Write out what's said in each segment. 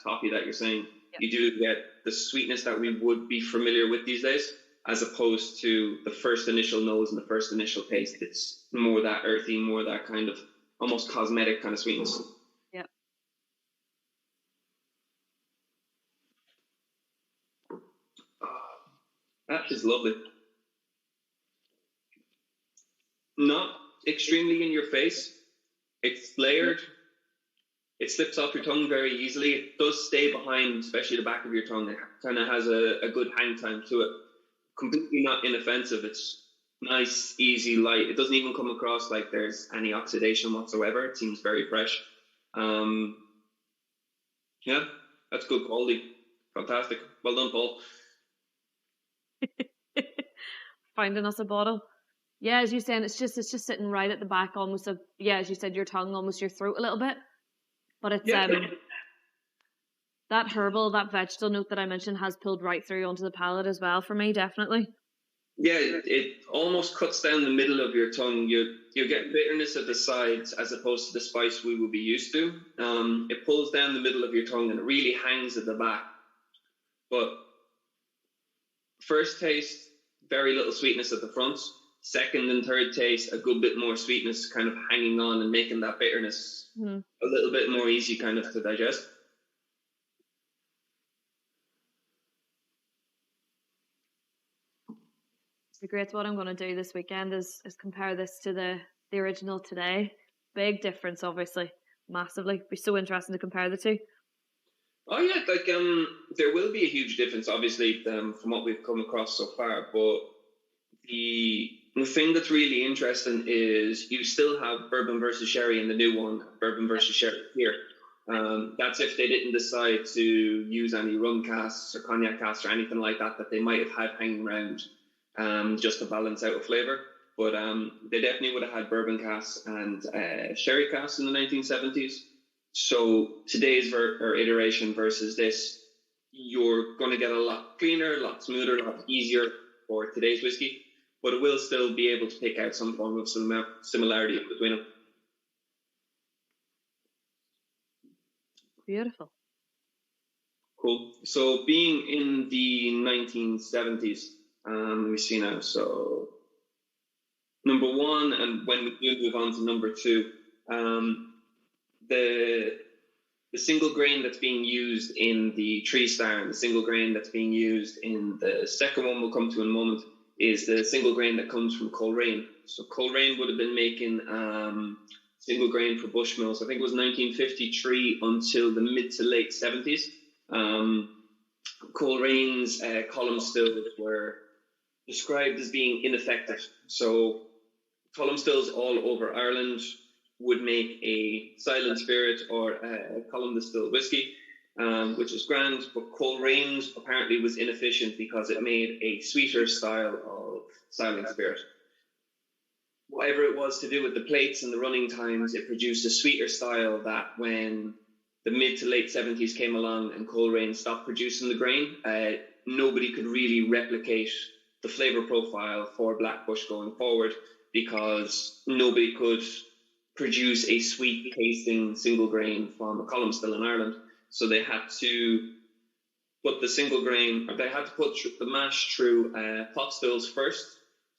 toffee that you're saying, Yeah. you do get the sweetness that we would be familiar with these days, as opposed to the first initial nose and the first initial taste. It's more that earthy, more that kind of almost cosmetic kind of sweetness. Yeah. That is lovely. Not extremely in your face. It's layered. It slips off your tongue very easily. It does stay behind, especially the back of your tongue. It kind of has a good hang time to it. Completely not inoffensive. It's nice, easy, light. It doesn't even come across like there's any oxidation whatsoever. It seems very fresh. Yeah, that's good quality. Fantastic. Well done, Paul. Finding us a bottle. Yeah, as you're saying, it's just sitting right at the back, almost as you said, your tongue, almost your throat a little bit. But it's that herbal, that vegetable note that I mentioned has pulled right through onto the palate as well for me, definitely. Yeah, it almost cuts down the middle of your tongue. You get bitterness at the sides as opposed to the spice we would be used to. It pulls down the middle of your tongue and it really hangs at the back. But first taste, very little sweetness at the front. Second and third taste, a good bit more sweetness kind of hanging on and making that bitterness a little bit more easy kind of to digest. Great. What I'm going to do this weekend is compare this to the original today. Big difference, obviously, massively. It'd be so interesting to compare the two. Oh yeah, like there will be a huge difference, obviously, from what we've come across so far. But the thing that's really interesting is you still have bourbon versus sherry in the new one, bourbon versus sherry here. That's if they didn't decide to use any rum casks or cognac casks or anything like that they might have had hanging around. Just to balance out a flavour. But they definitely would have had bourbon casks and sherry casks in the 1970s. So today's iteration versus this, you're going to get a lot cleaner, a lot smoother, a lot easier for today's whiskey. But it will still be able to pick out some form of similarity between them. Beautiful. Cool. So being in the 1970s, let me see now. So number one, and when we do move on to number two, the single grain that's being used in the Tree Star and the single grain that's being used in the second one we'll come to in a moment is the single grain that comes from Coleraine. So Coleraine would have been making single grain for Bushmills. I think it was 1953 until the mid to late 70s. Colerane's column stills were described as being ineffective. So column stills all over Ireland would make a silent spirit or a column distilled whiskey, which is grand, but Colerane's apparently was inefficient because it made a sweeter style of silent spirit. Whatever it was to do with the plates and the running times, it produced a sweeter style that when the mid to late 70s came along and Coleraine stopped producing the grain, nobody could really replicate the flavour profile for Blackbush going forward because nobody could produce a sweet tasting single grain from a column still in Ireland. So they had to put the single grain, or they had to put the mash through pot stills first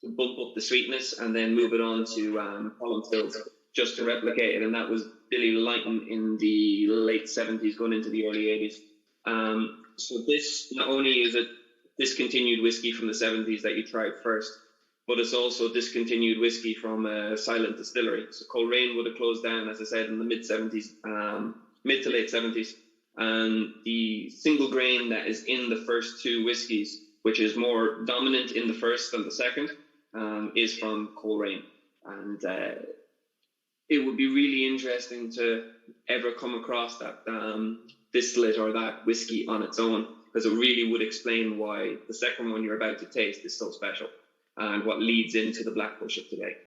to bump up the sweetness and then move it on to column stills just to replicate it. And that was Billy Lighton in the late 70s going into the early 80s. So this not only is it discontinued whiskey from the 70s that you tried first, but it's also discontinued whiskey from a silent distillery. So Coleraine would have closed down, as I said, in the mid to late 70s. And the single grain that is in the first two whiskies, which is more dominant in the first than the second, is from Coleraine. And it would be really interesting to ever come across that distillate or that whiskey on its own, because it really would explain why the second one you're about to taste is so special and what leads into the Blackbush of today.